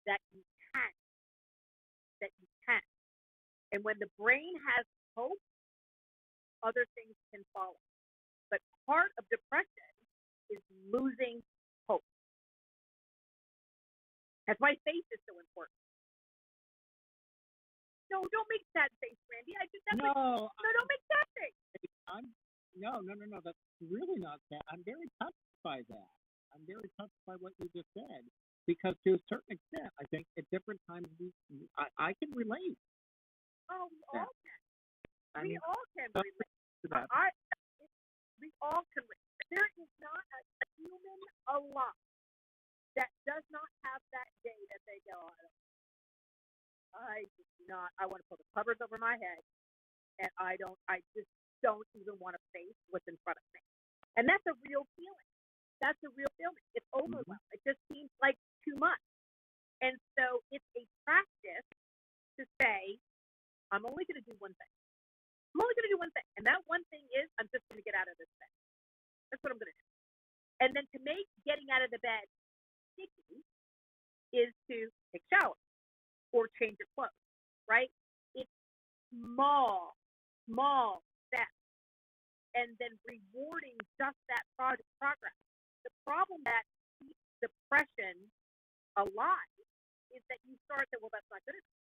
that you can. That you can. And when the brain has hope, other things can follow. But part of depression is losing hope. That's why faith is so important. No, don't make sad face, Randy. No, don't make sad face. No. That's really not that. I'm very touched by that. I'm very touched by what you just said because to a certain extent, I think at different times I can relate. Oh, we all can. We all can relate. We all can relate. There is not a human alive that does not have that day that they go, I want to pull the covers over my head, and I just don't even want to face what's in front of me. And that's a real feeling. That's a real feeling. It's overwhelmed. It just seems like too much. And so it's a practice to say, I'm only going to do one thing. I'm only going to do one thing. And that one thing is I'm just going to get out of this bed. That's what I'm going to do. And then to make getting out of the bed sticky is to take a shower or change your clothes, right? It's small steps. And then rewarding just that progress. The problem that keeps depression alive is that you start to, well, that's not good enough.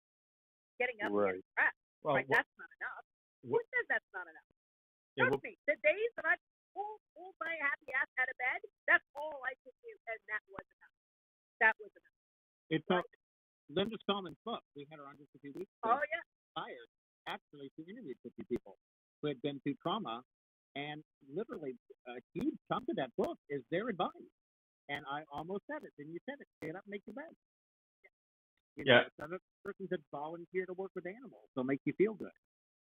Getting up and getting dressed, right? That's not enough. Who says that's not enough? Trust me, the days that I pulled my happy ass out of bed, that's all I could do, and that was enough. That was enough. It's Linda Stallman's book. We had her on just a few weeks Oh, ago. yeah. Hired, actually, to interview 50 people who had been through trauma, and literally a huge chunk of that book is their advice. And I almost said it, and you said it. Get up and make your bed. You know, another person said volunteer to work with animals. They'll make you feel good.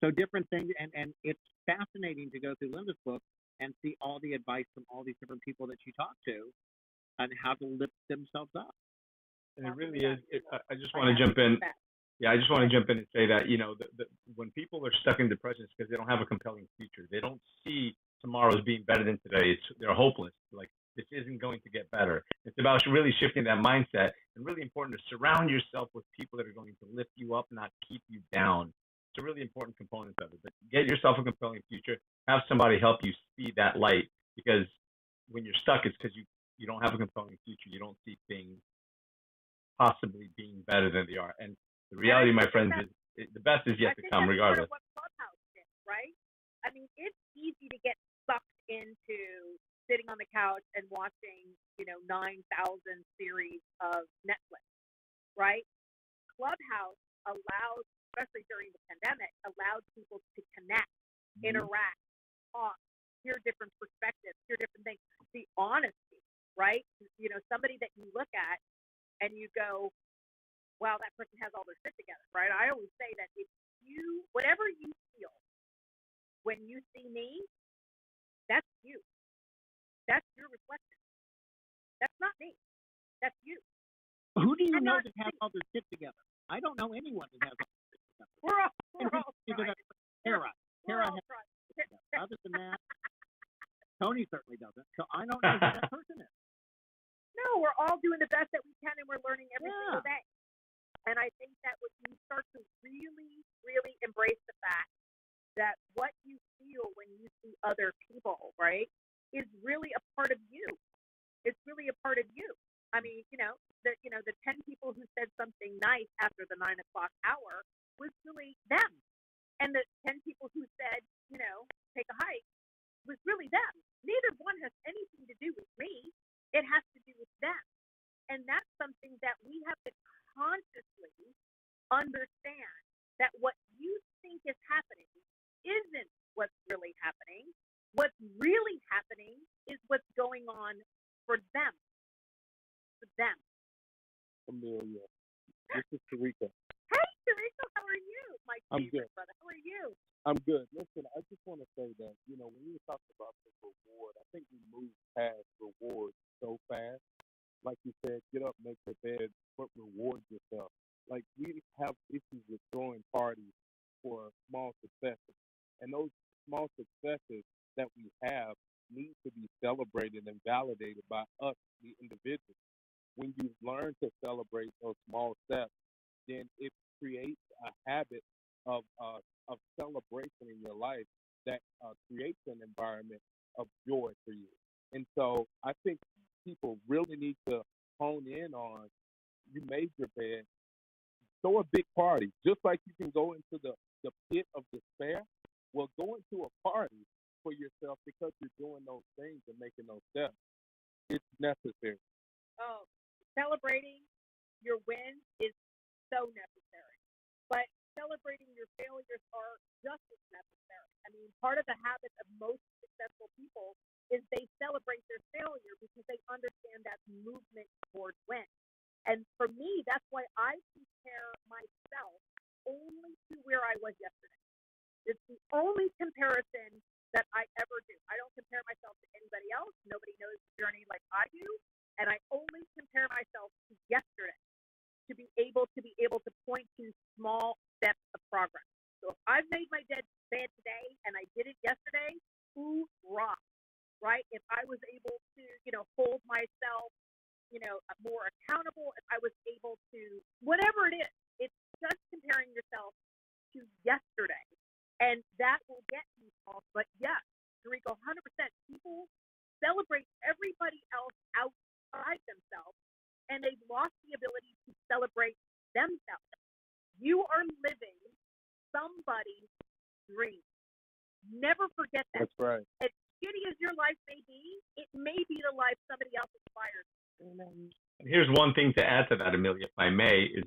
So different things, and it's fascinating to go through Linda's book and see all the advice from all these different people that she talked to on how to lift themselves up. And it really is. I just want to jump in. Yeah, I just want to jump in and say that, you know, when people are stuck in depression, it's because they don't have a compelling future. They don't see tomorrow as being better than today. They're hopeless. Like, this isn't going to get better. It's about really shifting that mindset, and really important to surround yourself with people that are going to lift you up, not keep you down. It's a really important component of it. But get yourself a compelling future. have somebody help you see that light, because when you're stuck, it's because you don't have a compelling future. You don't see things possibly being better than they are. And the reality, my friends, is the best is yet to come, regardless. What Clubhouse did, right? I mean, it's easy to get sucked into sitting on the couch and watching, 9,000 series of Netflix, right? Clubhouse allowed, especially during the pandemic, allowed people to connect, interact, talk, hear different perspectives, hear different things, see honesty, right? Somebody that you look at and you go, wow, that person has all their shit together, right? I always say that if whatever you feel when you see me, that's you. That's your reflection. That's not me. That's you. Who do you know that has all their shit together? I don't know anyone that has all their shit together. We're all trying. Tara. Tara has other than that, Tony certainly doesn't. So I don't know who that person is. No, we're all doing the best that we can, and we're learning every single day. And I think that when you start to really, really embrace the fact that what you feel when you see other people, right, is really a part of you. It's really a part of you. I mean, the 10 people who said something nice after the 9 o'clock hour was really them. And the 10 people who said, take a hike was really them. Neither one has anything to do with me. It has to do with them. And that's something that we have to consciously understand, that what you think is happening isn't what's really happening. What's really happening is what's going on for them. For them. Amilya, this is Tarika. Hey, Tarika, how are you? My favorite brother. How are you? I'm good. Listen, I just want to say that, when you talk about the reward, I think we move past rewards so fast. Like you said, get up, make your bed, but reward yourself. Like, we have issues with throwing parties for small successes. And those small successes that we have need to be celebrated and validated by us, the individuals. When you learn to celebrate those small steps, then it creates a habit of celebration in your life that creates an environment of joy for you. And so I think people really need to hone in on, you made your bed, throw a big party. Just like you can go into the pit of despair, well, go into a party for yourself because you're doing those things and making those steps. It's necessary. Oh, celebrating your wins is so necessary. But celebrating your failures are just as necessary. I mean, part of the habit of most successful people is they celebrate their failure because they understand that movement towards win. And for me, that's why I compare myself only to where I was yesterday. It's the only comparison that I ever do. I don't compare myself to anybody else. Nobody knows the journey like I do. And I only compare myself to yesterday to be able to point to small steps of progress. So if I've made my bed today and I did it yesterday, hoorah, right? If I was able to, hold myself, more accountable, if I was able to, whatever it is, it's just comparing yourself to yesterday. And that will get you off. But yes, Tarika, 100%, people celebrate everybody else outside themselves, and they've lost the ability to celebrate themselves. You are living somebody's dream. Never forget that. That's right. As shitty as your life may be, it may be the life somebody else aspires to. And here's one thing to add to that, Amilya, if I may, is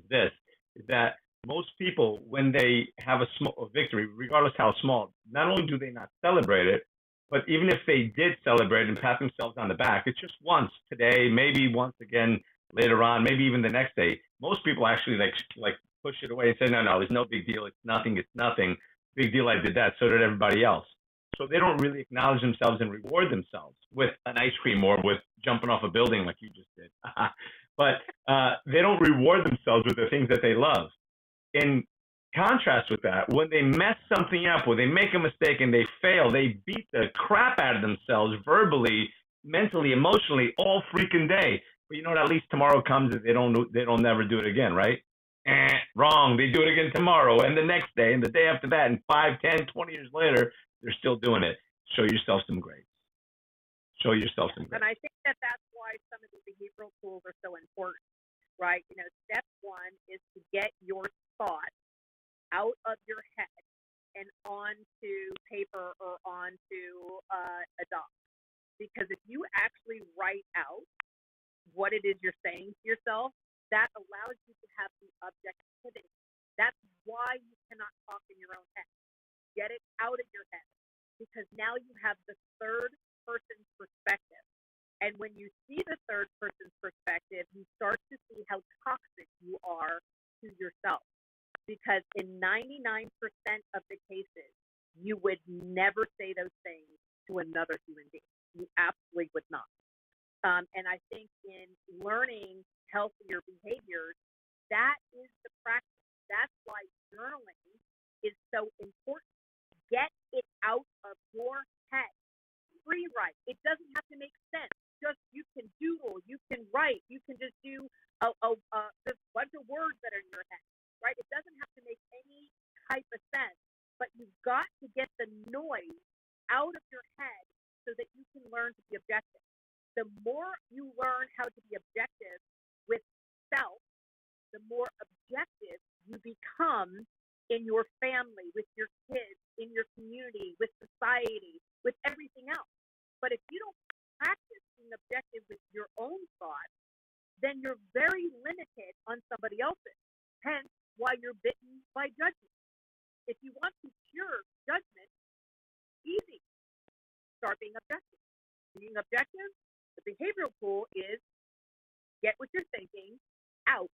that most people, when they have a victory, regardless how small, not only do they not celebrate it, but even if they did celebrate and pat themselves on the back, it's just once today, maybe once again later on, maybe even the next day. Most people actually like push it away and say, no, there's no big deal. It's nothing. Big deal, I did that. So did everybody else. So they don't really acknowledge themselves and reward themselves with an ice cream or with jumping off a building like you just did. But they don't reward themselves with the things that they love. In contrast with that, when they mess something up, when they make a mistake and they fail, they beat the crap out of themselves verbally, mentally, emotionally, all freaking day. But you know what? At least tomorrow comes and they don't never do it again, right? Wrong. They do it again tomorrow and the next day and the day after that, and 5, 10, 20 years later, they're still doing it. Show yourself some grace. Show yourself some grace. And I think that's why some of the behavioral tools are so important, right? Step one is to get your thoughts out of your head and onto paper or onto a doc. Because if you actually write out what it is you're saying to yourself, that allows you to have the objectivity. That's why you cannot talk in your own head. Get it out of your head, because now you have the third person's perspective. And when you see the third person's perspective, you start to see how toxic you are to yourself. Because in 99% of the cases, you would never say those things to another human being. You absolutely would not. And I think in learning healthier behaviors, that is the practice. That's why journaling is so important. Get it out of your head. Free write. It doesn't have to make sense. Just you can doodle, you can write, you can just do a bunch of words that are in your head, right? It doesn't have to make any type of sense, but you've got to get the noise out of your head so that you can learn to be objective. The more you learn how to be objective with self, the more objective you become in your family, with your kids, in your community, with society, with everything else. But if you don't practice being objective with your own thoughts, then you're very limited on somebody else's. Hence, why you're bitten by judgment. If you want to cure judgment, easy. Start being objective. Being objective, the behavioral tool is get what you're thinking out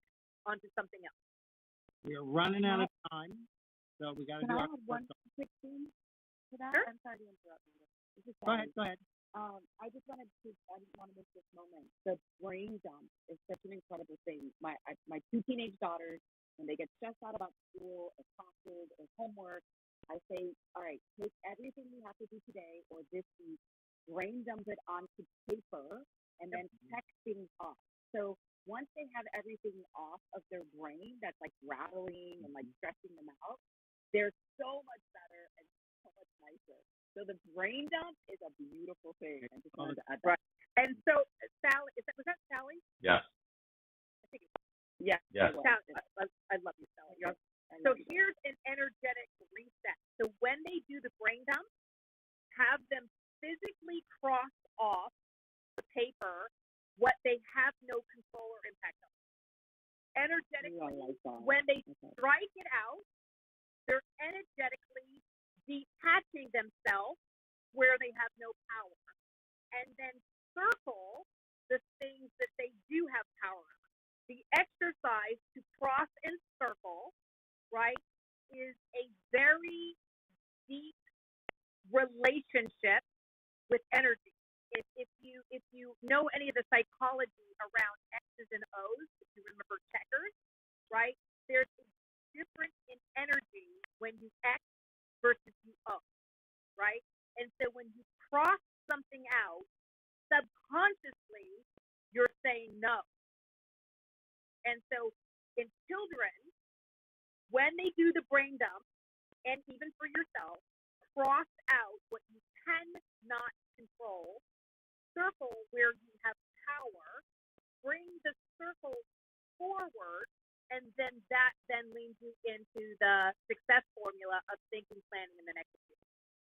onto something else. We're running out of time, so we got to do our. Can I add one quick thing to that? Sure. I'm sorry to interrupt you. Go ahead. I just wanted to. I didn't want to miss this moment. The brain dump is such an incredible thing. My two teenage daughters, when they get stressed out about school or classes or homework, I say, all right, take everything you have to do today or this week, brain dump it onto paper, and then check things off. So once they have everything off of their brain that's like rattling and like stressing them out, they're so much better and so much nicer. So the brain dump is a beautiful thing. I just wanted to add that. Right. And so Sally, was that Sally? Yes. I think it was. Yes. Yes. Sally, I love you, Sally. So here's an energetic reset. So when they do the brain dump, have them physically cross off the paper what they have no control or impact on. Energetically, when they strike it out, they're energetically detaching themselves where they have no power. And then circle the things that they do have power on. The exercise to cross and circle, right, is a very deep relationship with energy. If you know any of the psychology around X's and O's, if you remember checkers, right, there's a difference in energy when you X versus you O, right? And so when you cross something out, subconsciously, you're saying no. And so in children, when they do the brain dump, and even for yourself, cross out what you cannot control, circle where you have power, bring the circle forward, and then that then leads you into the success formula of thinking, planning, and then executing.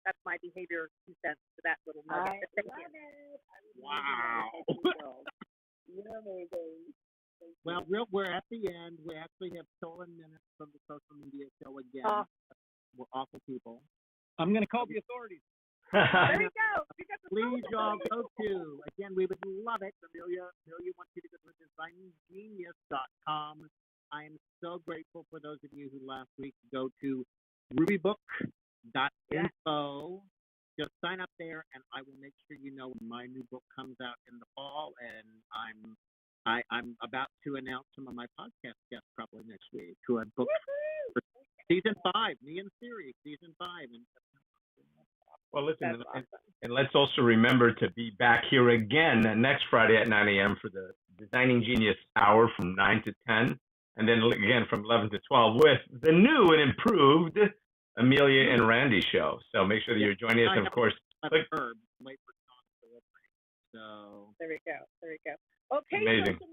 That's my behavior 2 cents to that little nugget. Thank you. Wow. You're amazing. Well, we're at the end. We actually have stolen minutes from the social media show again. We're awful people. I'm going to call the authorities. There you go. Please, y'all, go to, again, we would love it. Amelia wants you to go to designinggenius.com. I am so grateful for those of you who last week go to rubybook.info. Just sign up there, and I will make sure you know when my new book comes out in the fall. And I'm about to announce some of my podcast guests probably next week to a book for season 5, me and Siri, season 5. Well, listen, and let's also remember to be back here again next Friday at 9 a.m. for the Designing Genius Hour from 9 to 10, and then again from 11 to 12 with the new and improved Amilya and Randy Show. So make sure that you're joining us. And, of course, herb, wait for delivery. So there we go. Okay, amazing. social